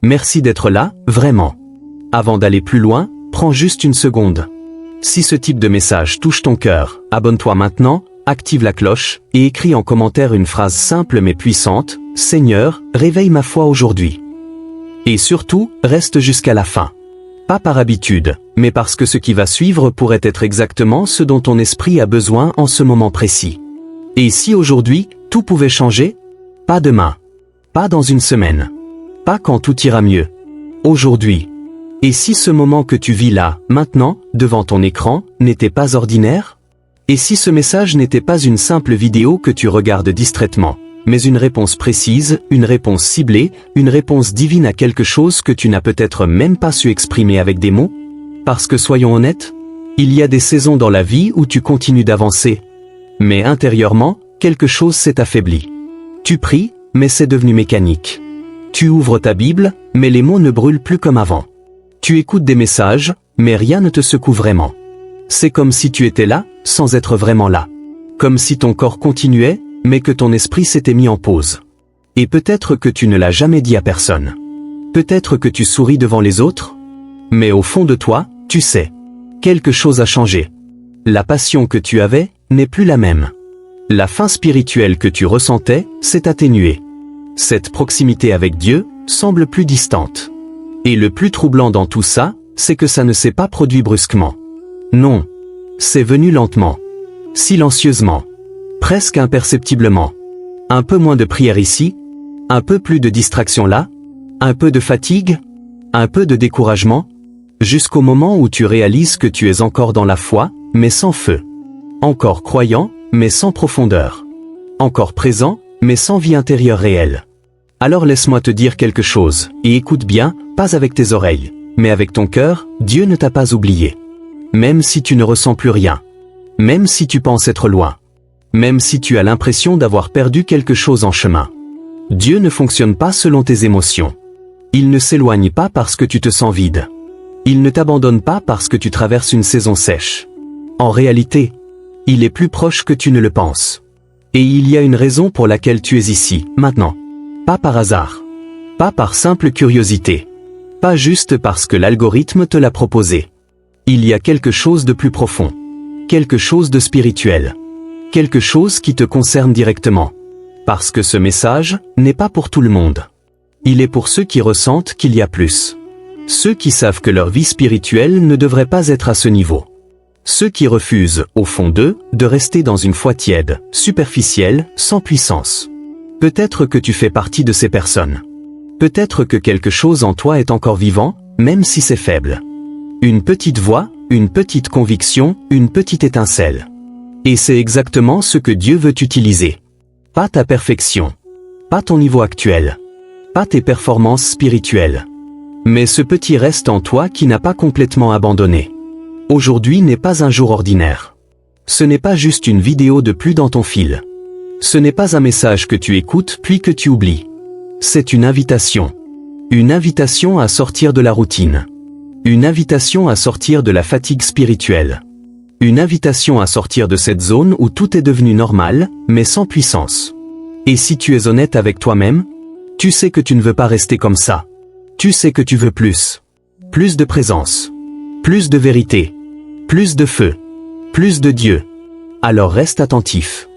Merci d'être là, vraiment. Avant d'aller plus loin, prends juste une seconde. Si ce type de message touche ton cœur, abonne-toi maintenant, active la cloche, et écris en commentaire une phrase simple mais puissante, « Seigneur, réveille ma foi aujourd'hui ». Et surtout, reste jusqu'à la fin. Pas par habitude, mais parce que ce qui va suivre pourrait être exactement ce dont ton esprit a besoin en ce moment précis. Et si aujourd'hui, tout pouvait changer? Pas demain. Pas dans une semaine. Pas quand tout ira mieux. Aujourd'hui. Et si ce moment que tu vis là, maintenant, devant ton écran, n'était pas ordinaire? Et si ce message n'était pas une simple vidéo que tu regardes distraitement, mais une réponse précise, une réponse ciblée, une réponse divine à quelque chose que tu n'as peut-être même pas su exprimer avec des mots? Parce que soyons honnêtes, il y a des saisons dans la vie où tu continues d'avancer. Mais intérieurement, quelque chose s'est affaibli. Tu pries, mais c'est devenu mécanique. Tu ouvres ta Bible, mais les mots ne brûlent plus comme avant. Tu écoutes des messages, mais rien ne te secoue vraiment. C'est comme si tu étais là, sans être vraiment là. Comme si ton corps continuait, mais que ton esprit s'était mis en pause. Et peut-être que tu ne l'as jamais dit à personne. Peut-être que tu souris devant les autres. Mais au fond de toi, tu sais. Quelque chose a changé. La passion que tu avais n'est plus la même. La faim spirituelle que tu ressentais s'est atténuée. Cette proximité avec Dieu semble plus distante. Et le plus troublant dans tout ça, c'est que ça ne s'est pas produit brusquement. Non. C'est venu lentement. Silencieusement. Presque imperceptiblement. Un peu moins de prière ici, un peu plus de distraction là, un peu de fatigue, un peu de découragement, jusqu'au moment où tu réalises que tu es encore dans la foi, mais sans feu. Encore croyant, mais sans profondeur. Encore présent, mais sans vie intérieure réelle. Alors laisse-moi te dire quelque chose, et écoute bien, pas avec tes oreilles, mais avec ton cœur, Dieu ne t'a pas oublié. Même si tu ne ressens plus rien. Même si tu penses être loin. Même si tu as l'impression d'avoir perdu quelque chose en chemin. Dieu ne fonctionne pas selon tes émotions. Il ne s'éloigne pas parce que tu te sens vide. Il ne t'abandonne pas parce que tu traverses une saison sèche. En réalité, il est plus proche que tu ne le penses. Et il y a une raison pour laquelle tu es ici, maintenant. Pas par hasard. Pas par simple curiosité. Pas juste parce que l'algorithme te l'a proposé. Il y a quelque chose de plus profond. Quelque chose de spirituel. Quelque chose qui te concerne directement. Parce que ce message n'est pas pour tout le monde. Il est pour ceux qui ressentent qu'il y a plus. Ceux qui savent que leur vie spirituelle ne devrait pas être à ce niveau. Ceux qui refusent, au fond d'eux, de rester dans une foi tiède, superficielle, sans puissance. Peut-être que tu fais partie de ces personnes. Peut-être que quelque chose en toi est encore vivant, même si c'est faible. Une petite voix, une petite conviction, une petite étincelle. Et c'est exactement ce que Dieu veut utiliser. Pas ta perfection. Pas ton niveau actuel. Pas tes performances spirituelles. Mais ce petit reste en toi qui n'a pas complètement abandonné. Aujourd'hui n'est pas un jour ordinaire. Ce n'est pas juste une vidéo de plus dans ton fil. Ce n'est pas un message que tu écoutes puis que tu oublies. C'est une invitation. Une invitation à sortir de la routine. Une invitation à sortir de la fatigue spirituelle. Une invitation à sortir de cette zone où tout est devenu normal, mais sans puissance. Et si tu es honnête avec toi-même, tu sais que tu ne veux pas rester comme ça. Tu sais que tu veux plus. Plus de présence. Plus de vérité. Plus de feu. Plus de Dieu. Alors reste attentif.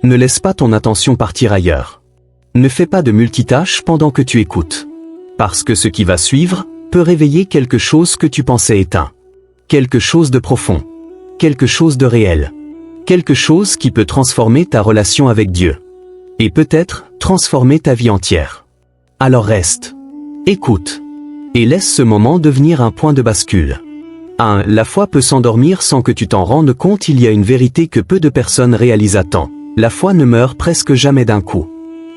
Ne laisse pas ton attention partir ailleurs. Ne fais pas de multitâches pendant que tu écoutes. Parce que ce qui va suivre peut réveiller quelque chose que tu pensais éteint. Quelque chose de profond. Quelque chose de réel. Quelque chose qui peut transformer ta relation avec Dieu. Et peut-être transformer ta vie entière. Alors reste. Écoute. Et laisse ce moment devenir un point de bascule. 1. La foi peut s'endormir sans que tu t'en rendes compte. Il y a une vérité que peu de personnes réalisent à temps. La foi ne meurt presque jamais d'un coup.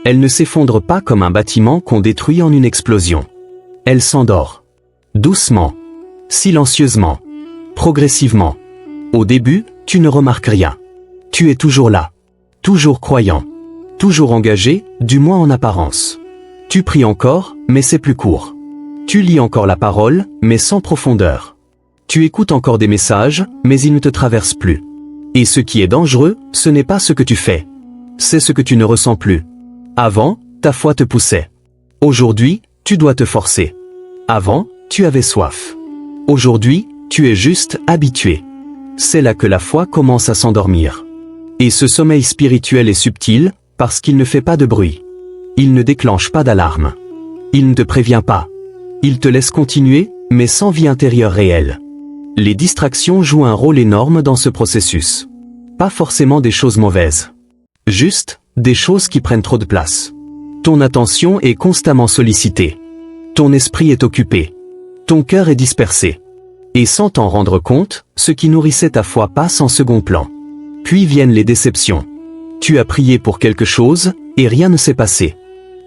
Elle ne s'effondre pas comme un bâtiment qu'on détruit en une explosion. Elle s'endort. Doucement. Silencieusement. Progressivement. Au début, tu ne remarques rien. Tu es toujours là. Toujours croyant. Toujours engagé, du moins en apparence. Tu pries encore, mais c'est plus court. Tu lis encore la parole, mais sans profondeur. Tu écoutes encore des messages, mais ils ne te traversent plus. Et ce qui est dangereux, ce n'est pas ce que tu fais. C'est ce que tu ne ressens plus. Avant, ta foi te poussait. Aujourd'hui, Tu dois te forcer. Avant, tu avais soif. Aujourd'hui, tu es juste habitué. C'est là que la foi commence à s'endormir. Et ce sommeil spirituel est subtil, parce qu'il ne fait pas de bruit. Il ne déclenche pas d'alarme. Il ne te prévient pas. Il te laisse continuer, mais sans vie intérieure réelle. Les distractions jouent un rôle énorme dans ce processus. Pas forcément des choses mauvaises. Juste, des choses qui prennent trop de place. Ton attention est constamment sollicitée. Ton esprit est occupé. Ton cœur est dispersé. Et sans t'en rendre compte, ce qui nourrissait ta foi passe en second plan. Puis viennent les déceptions. Tu as prié pour quelque chose, et rien ne s'est passé.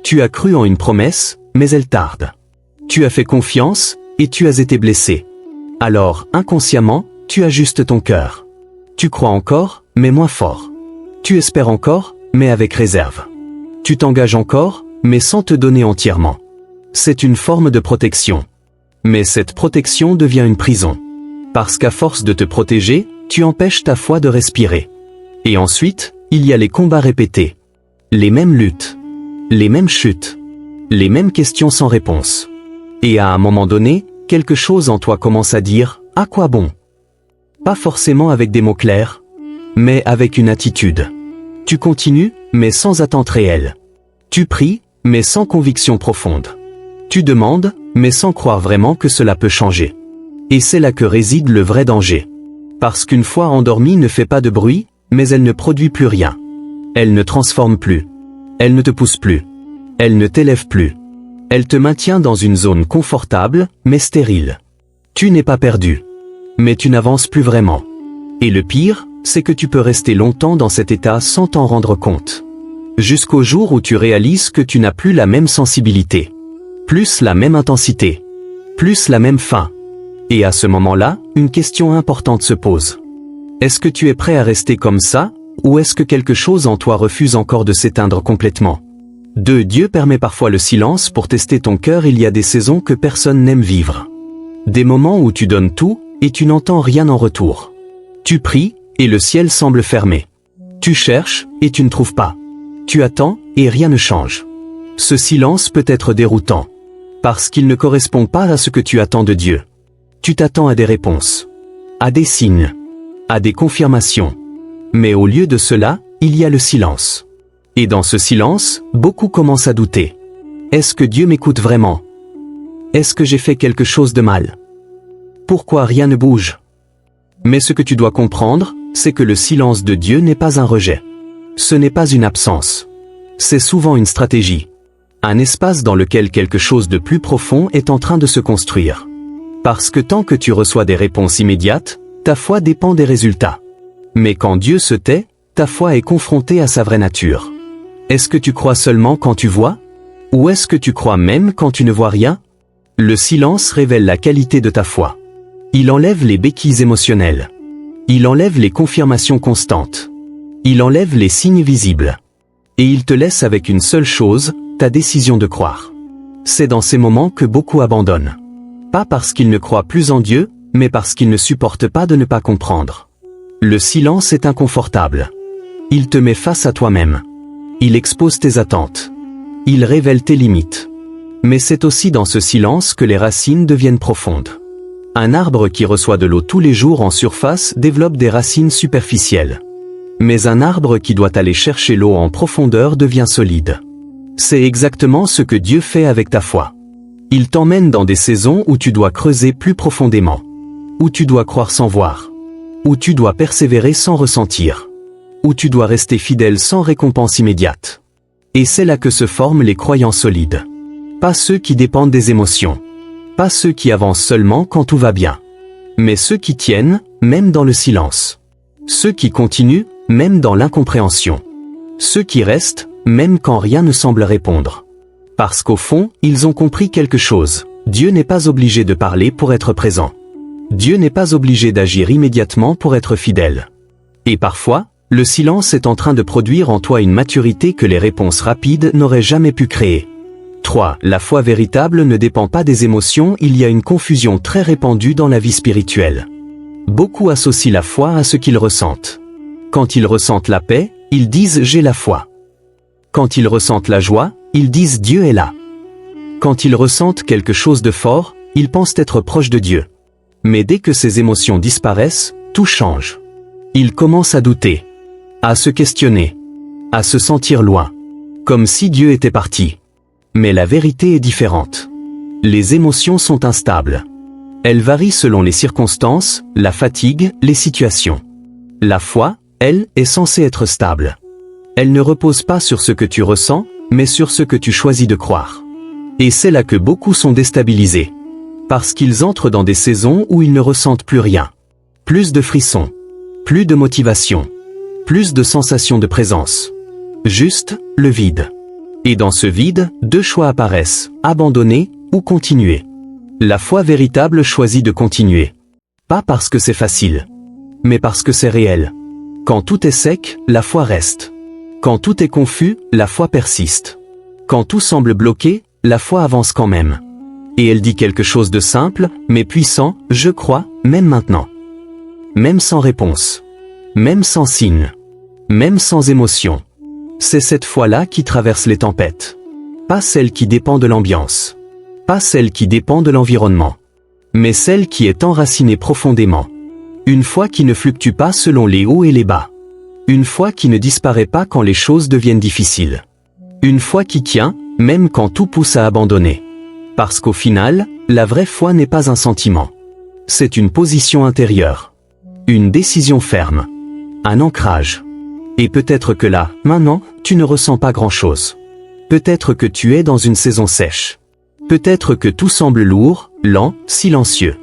Tu as cru en une promesse, mais elle tarde. Tu as fait confiance, et tu as été blessé. Alors, inconsciemment, tu ajustes ton cœur. Tu crois encore, mais moins fort. Tu espères encore, mais avec réserve. Tu t'engages encore, mais sans te donner entièrement. C'est une forme de protection. Mais cette protection devient une prison. Parce qu'à force de te protéger, tu empêches ta foi de respirer. Et ensuite, il y a les combats répétés. Les mêmes luttes. Les mêmes chutes. Les mêmes questions sans réponse. Et à un moment donné, quelque chose en toi commence à dire « À quoi bon ?» Pas forcément avec des mots clairs, mais avec une attitude. Tu continues, mais sans attente réelle. Tu pries, mais sans conviction profonde. Tu demandes, mais sans croire vraiment que cela peut changer. Et c'est là que réside le vrai danger. Parce qu'une foi endormie ne fait pas de bruit, mais elle ne produit plus rien. Elle ne transforme plus. Elle ne te pousse plus. Elle ne t'élève plus. Elle te maintient dans une zone confortable, mais stérile. Tu n'es pas perdu. Mais tu n'avances plus vraiment. Et le pire, c'est que tu peux rester longtemps dans cet état sans t'en rendre compte. Jusqu'au jour où tu réalises que tu n'as plus la même sensibilité. Plus la même intensité. Plus la même faim. Et à ce moment-là, une question importante se pose. Est-ce que tu es prêt à rester comme ça, ou est-ce que quelque chose en toi refuse encore de s'éteindre complètement? Dieu permet parfois le silence pour tester ton cœur. Il y a des saisons que personne n'aime vivre. Des moments où tu donnes tout, et tu n'entends rien en retour. Tu pries, et le ciel semble fermé. Tu cherches, et tu ne trouves pas. Tu attends, et rien ne change. Ce silence peut être déroutant. Parce qu'il ne correspond pas à ce que tu attends de Dieu. Tu t'attends à des réponses. À des signes. À des confirmations. Mais au lieu de cela, il y a le silence. Et dans ce silence, beaucoup commencent à douter. Est-ce que Dieu m'écoute vraiment? Est-ce que j'ai fait quelque chose de mal? Pourquoi rien ne bouge? Mais ce que tu dois comprendre, c'est que le silence de Dieu n'est pas un rejet. Ce n'est pas une absence. C'est souvent une stratégie. Un espace dans lequel quelque chose de plus profond est en train de se construire. Parce que tant que tu reçois des réponses immédiates, ta foi dépend des résultats. Mais quand Dieu se tait, ta foi est confrontée à sa vraie nature. Est-ce que tu crois seulement quand tu vois? Ou est-ce que tu crois même quand tu ne vois rien? Le silence révèle la qualité de ta foi. Il enlève les béquilles émotionnelles. Il enlève les confirmations constantes. Il enlève les signes visibles. Et il te laisse avec une seule chose, ta décision de croire. C'est dans ces moments que beaucoup abandonnent. Pas parce qu'ils ne croient plus en Dieu, mais parce qu'ils ne supportent pas de ne pas comprendre. Le silence est inconfortable. Il te met face à toi-même. Il expose tes attentes. Il révèle tes limites. Mais c'est aussi dans ce silence que les racines deviennent profondes. Un arbre qui reçoit de l'eau tous les jours en surface développe des racines superficielles. Mais un arbre qui doit aller chercher l'eau en profondeur devient solide. C'est exactement ce que Dieu fait avec ta foi. Il t'emmène dans des saisons où tu dois creuser plus profondément. Où tu dois croire sans voir. Où tu dois persévérer sans ressentir. Où tu dois rester fidèle sans récompense immédiate. Et c'est là que se forment les croyants solides. Pas ceux qui dépendent des émotions. Pas ceux qui avancent seulement quand tout va bien. Mais ceux qui tiennent, même dans le silence. Ceux qui continuent, même dans l'incompréhension. Ceux qui restent, même quand rien ne semble répondre. Parce qu'au fond, ils ont compris quelque chose. Dieu n'est pas obligé de parler pour être présent. Dieu n'est pas obligé d'agir immédiatement pour être fidèle. Et parfois, le silence est en train de produire en toi une maturité que les réponses rapides n'auraient jamais pu créer. 3. La foi véritable ne dépend pas des émotions. Il y a une confusion très répandue dans la vie spirituelle. Beaucoup associent la foi à ce qu'ils ressentent. Quand ils ressentent la paix, ils disent « j'ai la foi ». Quand ils ressentent la joie, ils disent « Dieu est là ». Quand ils ressentent quelque chose de fort, ils pensent être proches de Dieu. Mais dès que ces émotions disparaissent, tout change. Ils commencent à douter, à se questionner, à se sentir loin, comme si Dieu était parti. Mais la vérité est différente. Les émotions sont instables. Elles varient selon les circonstances, la fatigue, les situations. La foi, elle, est censée être stable. Elle ne repose pas sur ce que tu ressens, mais sur ce que tu choisis de croire. Et c'est là que beaucoup sont déstabilisés. Parce qu'ils entrent dans des saisons où ils ne ressentent plus rien. Plus de frissons. Plus de motivation. Plus de sensation de présence. Juste, le vide. Et dans ce vide, deux choix apparaissent, abandonner ou continuer. La foi véritable choisit de continuer. Pas parce que c'est facile, mais parce que c'est réel. Quand tout est sec, la foi reste. Quand tout est confus, la foi persiste. Quand tout semble bloqué, la foi avance quand même. Et elle dit quelque chose de simple, mais puissant, je crois, même maintenant. Même sans réponse. Même sans signe. Même sans émotion. C'est cette foi-là qui traverse les tempêtes. Pas celle qui dépend de l'ambiance. Pas celle qui dépend de l'environnement. Mais celle qui est enracinée profondément. Une foi qui ne fluctue pas selon les hauts et les bas. Une foi qui ne disparaît pas quand les choses deviennent difficiles. Une foi qui tient, même quand tout pousse à abandonner. Parce qu'au final, la vraie foi n'est pas un sentiment. C'est une position intérieure. Une décision ferme. Un ancrage. Et peut-être que là, maintenant, tu ne ressens pas grand-chose. Peut-être que tu es dans une saison sèche. Peut-être que tout semble lourd, lent, silencieux.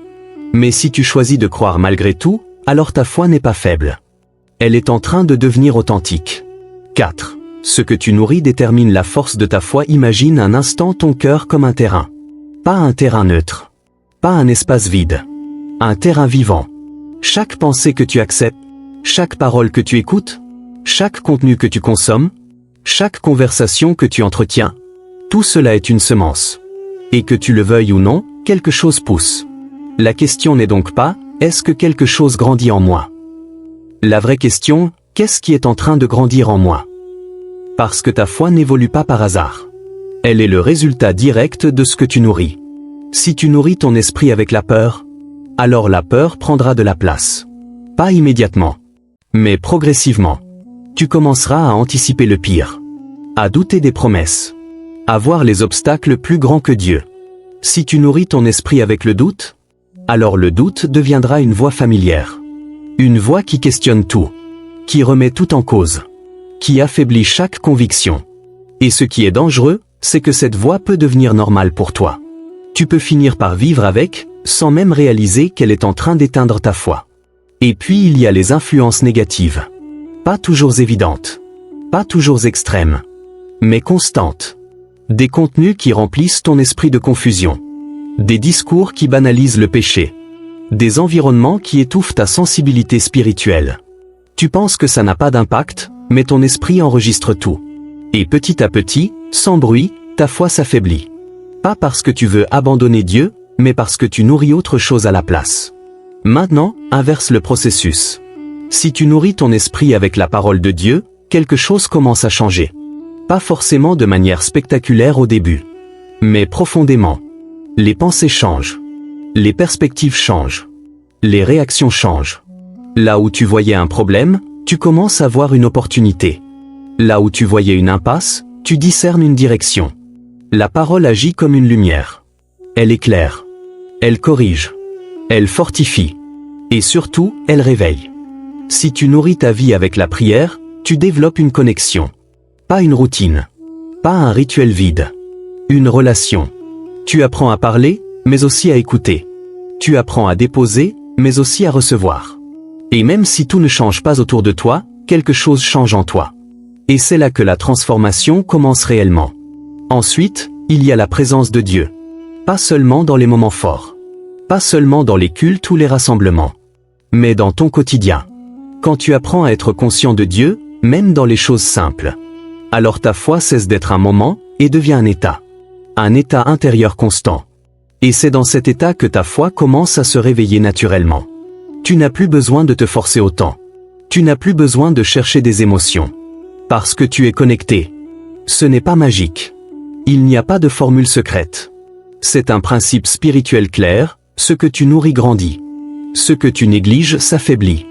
Mais si tu choisis de croire malgré tout, alors ta foi n'est pas faible. Elle est en train de devenir authentique. 4. Ce que tu nourris détermine la force de ta foi. Imagine un instant ton cœur comme un terrain. Pas un terrain neutre. Pas un espace vide. Un terrain vivant. Chaque pensée que tu acceptes, chaque parole que tu écoutes, chaque contenu que tu consommes, chaque conversation que tu entretiens, tout cela est une semence. Et que tu le veuilles ou non, quelque chose pousse. La question n'est donc pas, est-ce que quelque chose grandit en moi? La vraie question, qu'est-ce qui est en train de grandir en moi? Parce que ta foi n'évolue pas par hasard. Elle est le résultat direct de ce que tu nourris. Si tu nourris ton esprit avec la peur, alors la peur prendra de la place. Pas immédiatement, mais progressivement. Tu commenceras à anticiper le pire, à douter des promesses, à voir les obstacles plus grands que Dieu. Si tu nourris ton esprit avec le doute, alors le doute deviendra une voix familière. Une voix qui questionne tout, qui remet tout en cause, qui affaiblit chaque conviction. Et ce qui est dangereux, c'est que cette voix peut devenir normale pour toi. Tu peux finir par vivre avec, sans même réaliser qu'elle est en train d'éteindre ta foi. Et puis il y a les influences négatives. Pas toujours évidentes, pas toujours extrêmes, mais constantes. Des contenus qui remplissent ton esprit de confusion. Des discours qui banalisent le péché. Des environnements qui étouffent ta sensibilité spirituelle. Tu penses que ça n'a pas d'impact, mais ton esprit enregistre tout. Et petit à petit, sans bruit, ta foi s'affaiblit. Pas parce que tu veux abandonner Dieu, mais parce que tu nourris autre chose à la place. Maintenant, inverse le processus. Si tu nourris ton esprit avec la parole de Dieu, quelque chose commence à changer. Pas forcément de manière spectaculaire au début, mais profondément. Les pensées changent. Les perspectives changent. Les réactions changent. Là où tu voyais un problème, tu commences à voir une opportunité. Là où tu voyais une impasse, tu discernes une direction. La parole agit comme une lumière. Elle éclaire. Elle corrige. Elle fortifie. Et surtout, elle réveille. Si tu nourris ta vie avec la prière, tu développes une connexion. Pas une routine. Pas un rituel vide. Une relation. Tu apprends à parler, mais aussi à écouter. Tu apprends à déposer, mais aussi à recevoir. Et même si tout ne change pas autour de toi, quelque chose change en toi. Et c'est là que la transformation commence réellement. Ensuite, il y a la présence de Dieu. Pas seulement dans les moments forts. Pas seulement dans les cultes ou les rassemblements. Mais dans ton quotidien. Quand tu apprends à être conscient de Dieu, même dans les choses simples, alors ta foi cesse d'être un moment, et devient un état. Un état intérieur constant. Et c'est dans cet état que ta foi commence à se réveiller naturellement. Tu n'as plus besoin de te forcer autant. Tu n'as plus besoin de chercher des émotions. Parce que tu es connecté. Ce n'est pas magique. Il n'y a pas de formule secrète. C'est un principe spirituel clair, ce que tu nourris grandit. Ce que tu négliges s'affaiblit.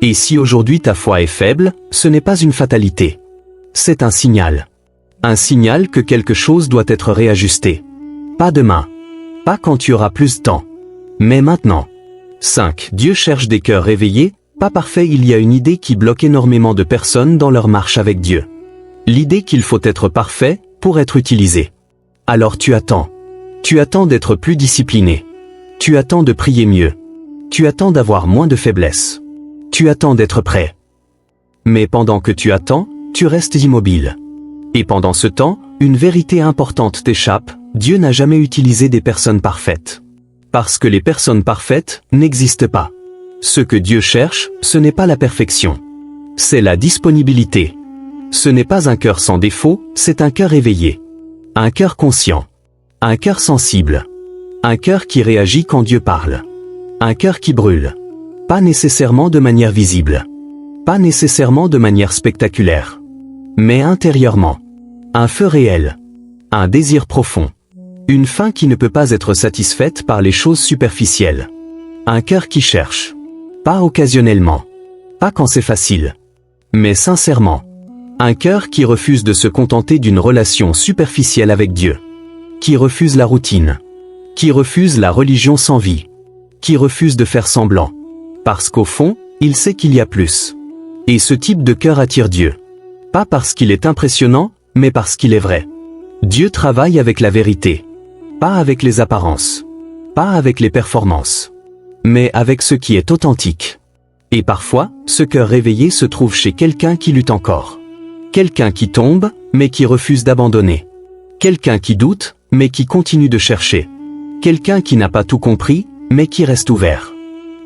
Et si aujourd'hui ta foi est faible, ce n'est pas une fatalité. C'est un signal. Un signal que quelque chose doit être réajusté. Pas demain. Pas quand tu auras plus de temps. Mais maintenant. 5. Dieu cherche des cœurs réveillés, pas parfaits. Il y a une idée qui bloque énormément de personnes dans leur marche avec Dieu. L'idée qu'il faut être parfait pour être utilisé. Alors tu attends. Tu attends d'être plus discipliné. Tu attends de prier mieux. Tu attends d'avoir moins de faiblesse. Tu attends d'être prêt. Mais pendant que tu attends, tu restes immobile. Et pendant ce temps, une vérité importante t'échappe, Dieu n'a jamais utilisé des personnes parfaites. Parce que les personnes parfaites n'existent pas. Ce que Dieu cherche, ce n'est pas la perfection. C'est la disponibilité. Ce n'est pas un cœur sans défaut, c'est un cœur éveillé. Un cœur conscient. Un cœur sensible. Un cœur qui réagit quand Dieu parle. Un cœur qui brûle. Pas nécessairement de manière visible. Pas nécessairement de manière spectaculaire. Mais intérieurement. Un feu réel. Un désir profond. Une faim qui ne peut pas être satisfaite par les choses superficielles. Un cœur qui cherche. Pas occasionnellement. Pas quand c'est facile. Mais sincèrement. Un cœur qui refuse de se contenter d'une relation superficielle avec Dieu. Qui refuse la routine. Qui refuse la religion sans vie. Qui refuse de faire semblant. Parce qu'au fond, il sait qu'il y a plus. Et ce type de cœur attire Dieu. Pas parce qu'il est impressionnant, mais parce qu'il est vrai. Dieu travaille avec la vérité. Pas avec les apparences. Pas avec les performances. Mais avec ce qui est authentique. Et parfois, ce cœur réveillé se trouve chez quelqu'un qui lutte encore. Quelqu'un qui tombe, mais qui refuse d'abandonner. Quelqu'un qui doute, mais qui continue de chercher. Quelqu'un qui n'a pas tout compris, mais qui reste ouvert.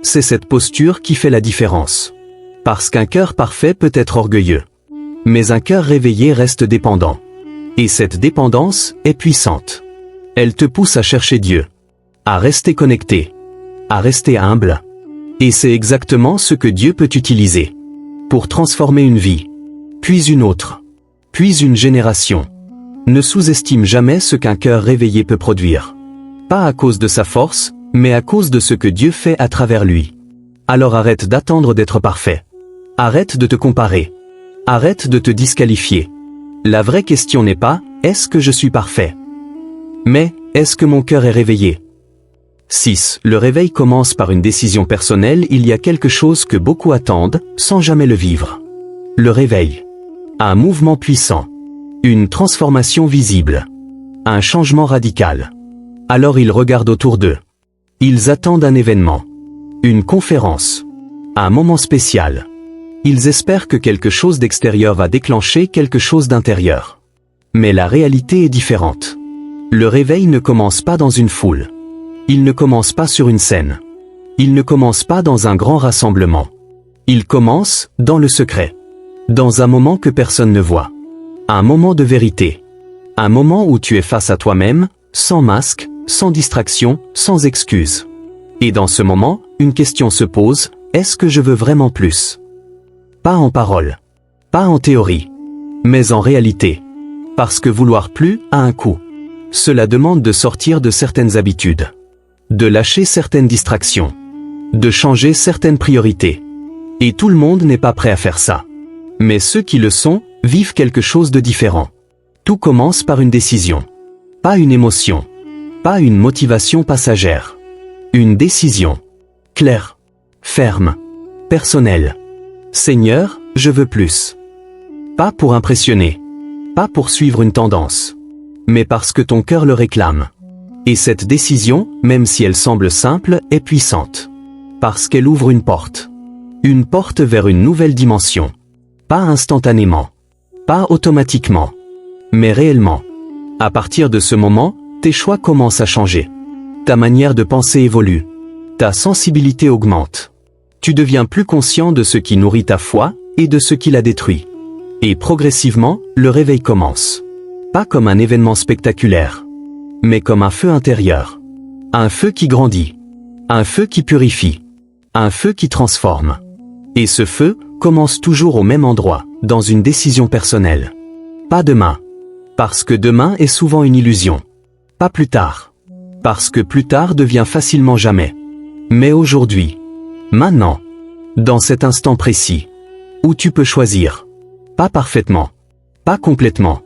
C'est cette posture qui fait la différence. Parce qu'un cœur parfait peut être orgueilleux. Mais un cœur réveillé reste dépendant. Et cette dépendance est puissante. Elle te pousse à chercher Dieu. À rester connecté. À rester humble. Et c'est exactement ce que Dieu peut utiliser. Pour transformer une vie. Puis une autre. Puis une génération. Ne sous-estime jamais ce qu'un cœur réveillé peut produire. Pas à cause de sa force, mais à cause de ce que Dieu fait à travers lui. Alors arrête d'attendre d'être parfait. Arrête de te comparer. Arrête de te disqualifier. La vraie question n'est pas « Est-ce que je suis parfait ?» mais « Est-ce que mon cœur est réveillé ?» 6. Le réveil commence par une décision personnelle. Il y a quelque chose que beaucoup attendent, sans jamais le vivre. Le réveil. Un mouvement puissant. Une transformation visible. Un changement radical. Alors ils regardent autour d'eux. Ils attendent un événement. Une conférence. Un moment spécial. Ils espèrent que quelque chose d'extérieur va déclencher quelque chose d'intérieur. Mais la réalité est différente. Le réveil ne commence pas dans une foule. Il ne commence pas sur une scène. Il ne commence pas dans un grand rassemblement. Il commence dans le secret. Dans un moment que personne ne voit. Un moment de vérité. Un moment où tu es face à toi-même, sans masque, sans distraction, sans excuse. Et dans ce moment, une question se pose, est-ce que je veux vraiment plus? Pas en parole. Pas en théorie. Mais en réalité. Parce que vouloir plus a un coût. Cela demande de sortir de certaines habitudes. De lâcher certaines distractions. De changer certaines priorités. Et tout le monde n'est pas prêt à faire ça. Mais ceux qui le sont, vivent quelque chose de différent. Tout commence par une décision. Pas une émotion. Pas une motivation passagère. Une décision. Claire. Ferme. Personnelle. Seigneur, je veux plus. Pas pour impressionner. Pas pour suivre une tendance. Mais parce que ton cœur le réclame. Et cette décision, même si elle semble simple, est puissante. Parce qu'elle ouvre une porte. Une porte vers une nouvelle dimension. Pas instantanément. Pas automatiquement. Mais réellement. À partir de ce moment, tes choix commencent à changer. Ta manière de penser évolue. Ta sensibilité augmente. Tu deviens plus conscient de ce qui nourrit ta foi, et de ce qui la détruit. Et progressivement, le réveil commence. Pas comme un événement spectaculaire. Mais comme un feu intérieur. Un feu qui grandit. Un feu qui purifie. Un feu qui transforme. Et ce feu commence toujours au même endroit, dans une décision personnelle. Pas demain. Parce que demain est souvent une illusion. Pas plus tard. Parce que plus tard devient facilement jamais. Mais aujourd'hui. Maintenant. Dans cet instant précis. Où tu peux choisir. Pas parfaitement. Pas complètement.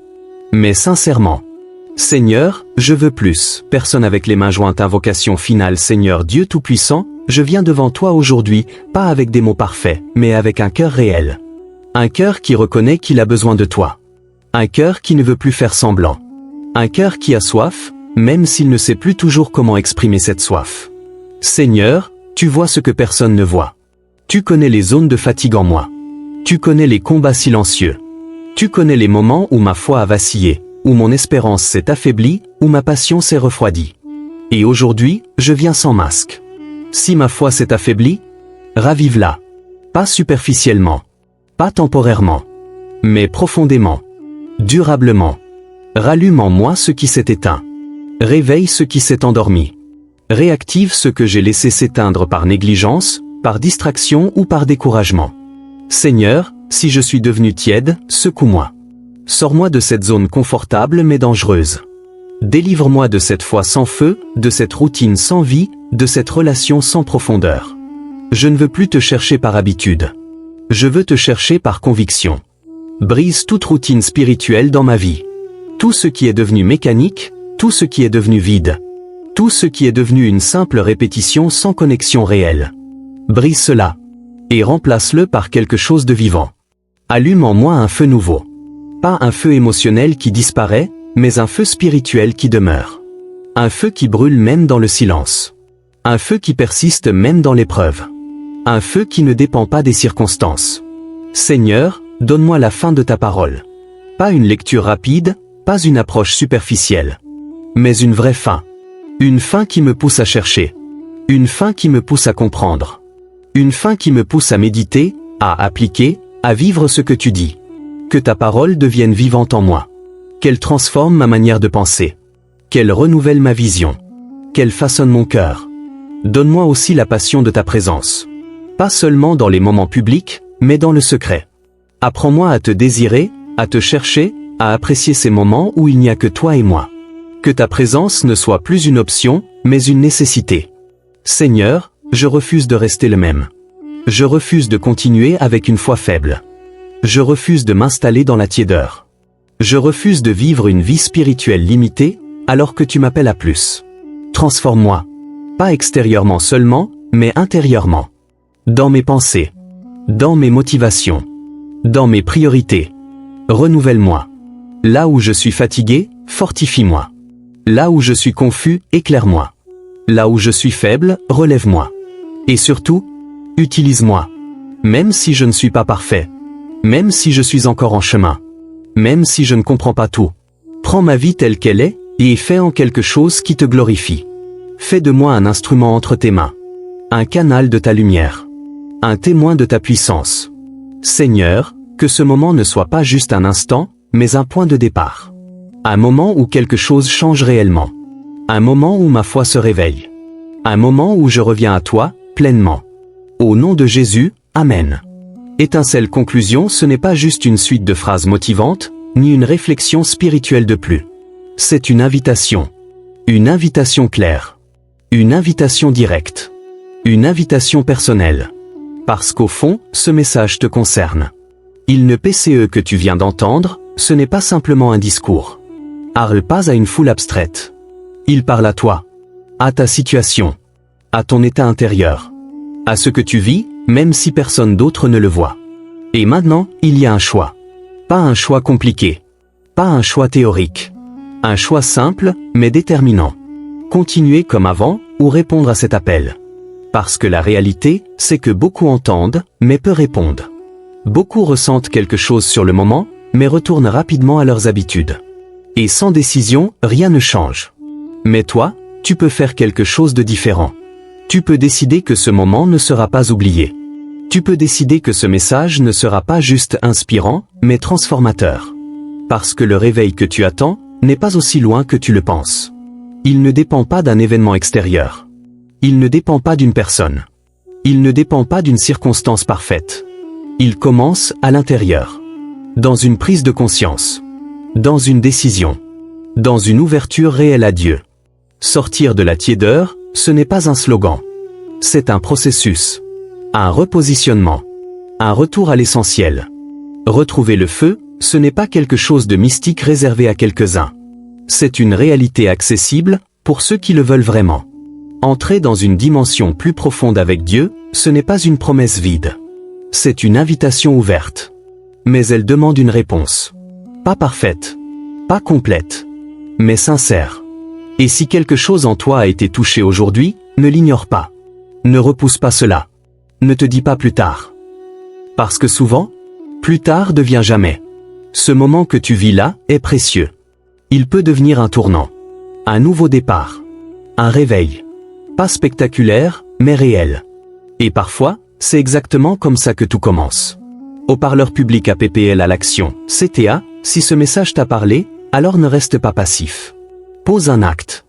Mais sincèrement. Seigneur, je veux plus. Personne avec les mains jointes. Invocation finale. Seigneur Dieu Tout-Puissant, je viens devant toi aujourd'hui, pas avec des mots parfaits, mais avec un cœur réel. Un cœur qui reconnaît qu'il a besoin de toi. Un cœur qui ne veut plus faire semblant. Un cœur qui a soif, même s'il ne sait plus toujours comment exprimer cette soif. Seigneur, tu vois ce que personne ne voit. Tu connais les zones de fatigue en moi. Tu connais les combats silencieux. Tu connais les moments où ma foi a vacillé, où mon espérance s'est affaiblie, où ma passion s'est refroidie. Et aujourd'hui, je viens sans masque. Si ma foi s'est affaiblie, ravive-la. Pas superficiellement. Pas temporairement. Mais profondément. Durablement. Rallume en moi ce qui s'est éteint. Réveille ce qui s'est endormi. Réactive ce que j'ai laissé s'éteindre par négligence, par distraction ou par découragement. Seigneur, si je suis devenu tiède, secoue-moi. Sors-moi de cette zone confortable mais dangereuse. Délivre-moi de cette foi sans feu, de cette routine sans vie, de cette relation sans profondeur. Je ne veux plus te chercher par habitude. Je veux te chercher par conviction. Brise toute routine spirituelle dans ma vie. Tout ce qui est devenu mécanique, tout ce qui est devenu vide. Tout ce qui est devenu une simple répétition sans connexion réelle. Brise cela. Et remplace-le par quelque chose de vivant. Allume en moi un feu nouveau. Pas un feu émotionnel qui disparaît, mais un feu spirituel qui demeure. Un feu qui brûle même dans le silence. Un feu qui persiste même dans l'épreuve. Un feu qui ne dépend pas des circonstances. Seigneur, donne-moi la fin de ta parole. Pas une lecture rapide, pas une approche superficielle. Mais une vraie fin. Une fin qui me pousse à chercher. Une fin qui me pousse à comprendre. Une fin qui me pousse à méditer, à appliquer, à vivre ce que tu dis. Que ta parole devienne vivante en moi. Qu'elle transforme ma manière de penser. Qu'elle renouvelle ma vision. Qu'elle façonne mon cœur. Donne-moi aussi la passion de ta présence. Pas seulement dans les moments publics, mais dans le secret. Apprends-moi à te désirer, à te chercher, à apprécier ces moments où il n'y a que toi et moi. Que ta présence ne soit plus une option, mais une nécessité. Seigneur, je refuse de rester le même. Je refuse de continuer avec une foi faible. Je refuse de m'installer dans la tiédeur. Je refuse de vivre une vie spirituelle limitée, alors que tu m'appelles à plus. Transforme-moi. Pas extérieurement seulement, mais intérieurement. Dans mes pensées. Dans mes motivations. Dans mes priorités. Renouvelle-moi. Là où je suis fatigué, fortifie-moi. Là où je suis confus, éclaire-moi. Là où je suis faible, relève-moi. Et surtout, utilise-moi. Même si je ne suis pas parfait. Même si je suis encore en chemin. Même si je ne comprends pas tout. Prends ma vie telle qu'elle est, et fais en quelque chose qui te glorifie. Fais de moi un instrument entre tes mains. Un canal de ta lumière. Un témoin de ta puissance. Seigneur, que ce moment ne soit pas juste un instant, mais un point de départ. Un moment où quelque chose change réellement. Un moment où ma foi se réveille. Un moment où je reviens à toi, pleinement. Au nom de Jésus, Amen. Étincelle conclusion, ce n'est pas juste une suite de phrases motivantes, ni une réflexion spirituelle de plus. C'est une invitation. Une invitation claire. Une invitation directe. Une invitation personnelle. Parce qu'au fond, ce message te concerne. Il ne PCE que tu viens d'entendre, ce n'est pas simplement un discours. Parle pas à une foule abstraite. Il parle à toi. À ta situation. À ton état intérieur. À ce que tu vis, même si personne d'autre ne le voit. Et maintenant, il y a un choix. Pas un choix compliqué. Pas un choix théorique. Un choix simple, mais déterminant. Continuer comme avant, ou répondre à cet appel. Parce que la réalité, c'est que beaucoup entendent, mais peu répondent. Beaucoup ressentent quelque chose sur le moment, mais retournent rapidement à leurs habitudes. Et sans décision, rien ne change. Mais toi, tu peux faire quelque chose de différent. Tu peux décider que ce moment ne sera pas oublié. Tu peux décider que ce message ne sera pas juste inspirant, mais transformateur. Parce que le réveil que tu attends, n'est pas aussi loin que tu le penses. Il ne dépend pas d'un événement extérieur. Il ne dépend pas d'une personne. Il ne dépend pas d'une circonstance parfaite. Il commence à l'intérieur. Dans une prise de conscience. dans une décision, dans une ouverture réelle à Dieu. Sortir de la tiédeur, ce n'est pas un slogan. C'est un processus, un repositionnement, un retour à l'essentiel. Retrouver le feu, ce n'est pas quelque chose de mystique réservé à quelques-uns. C'est une réalité accessible pour ceux qui le veulent vraiment. Entrer dans une dimension plus profonde avec Dieu, ce n'est pas une promesse vide. C'est une invitation ouverte. Mais elle demande une réponse. Pas parfaite, pas complète, mais sincère. Et si quelque chose en toi a été touché aujourd'hui, ne l'ignore pas. Ne repousse pas cela. Ne te dis pas plus tard. Parce que souvent, plus tard devient jamais. Ce moment que tu vis là est précieux. Il peut devenir un tournant, un nouveau départ, un réveil. Pas spectaculaire, mais réel. Et parfois, c'est exactement comme ça que tout commence. Haut-parleur public APPL à l'action, CTA, si ce message t'a parlé, alors ne reste pas passif. Pose un acte.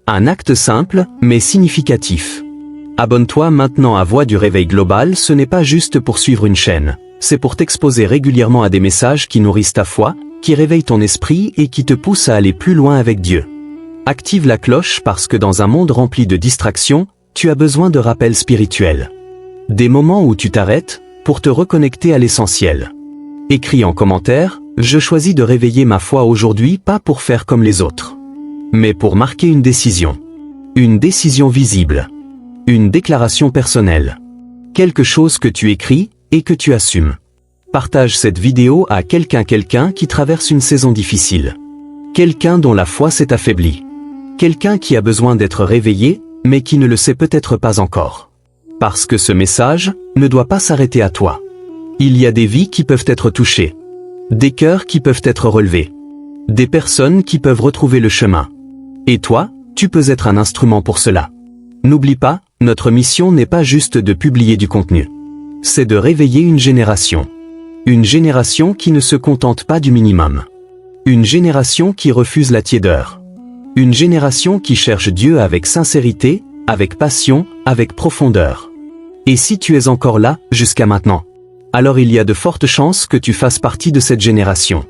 Un acte simple, mais significatif. Abonne-toi maintenant à Voix du Réveil Global, ce n'est pas juste pour suivre une chaîne. C'est pour t'exposer régulièrement à des messages qui nourrissent ta foi, qui réveillent ton esprit et qui te poussent à aller plus loin avec Dieu. Active la cloche parce que dans un monde rempli de distractions, tu as besoin de rappels spirituels. Des moments où tu t'arrêtes pour te reconnecter à l'essentiel. Écris en commentaire, je choisis de réveiller ma foi aujourd'hui pas pour faire comme les autres, mais pour marquer une décision. Une décision visible. Une déclaration personnelle. Quelque chose que tu écris et que tu assumes. Partage cette vidéo à quelqu'un qui traverse une saison difficile. Quelqu'un dont la foi s'est affaiblie. Quelqu'un qui a besoin d'être réveillé, mais qui ne le sait peut-être pas encore. Parce que ce message ne doit pas s'arrêter à toi. Il y a des vies qui peuvent être touchées. Des cœurs qui peuvent être relevés. Des personnes qui peuvent retrouver le chemin. Et toi, tu peux être un instrument pour cela. N'oublie pas, notre mission n'est pas juste de publier du contenu. C'est de réveiller une génération. Une génération qui ne se contente pas du minimum. Une génération qui refuse la tiédeur. Une génération qui cherche Dieu avec sincérité, avec passion, avec profondeur. Et si tu es encore là, jusqu'à maintenant, alors il y a de fortes chances que tu fasses partie de cette génération.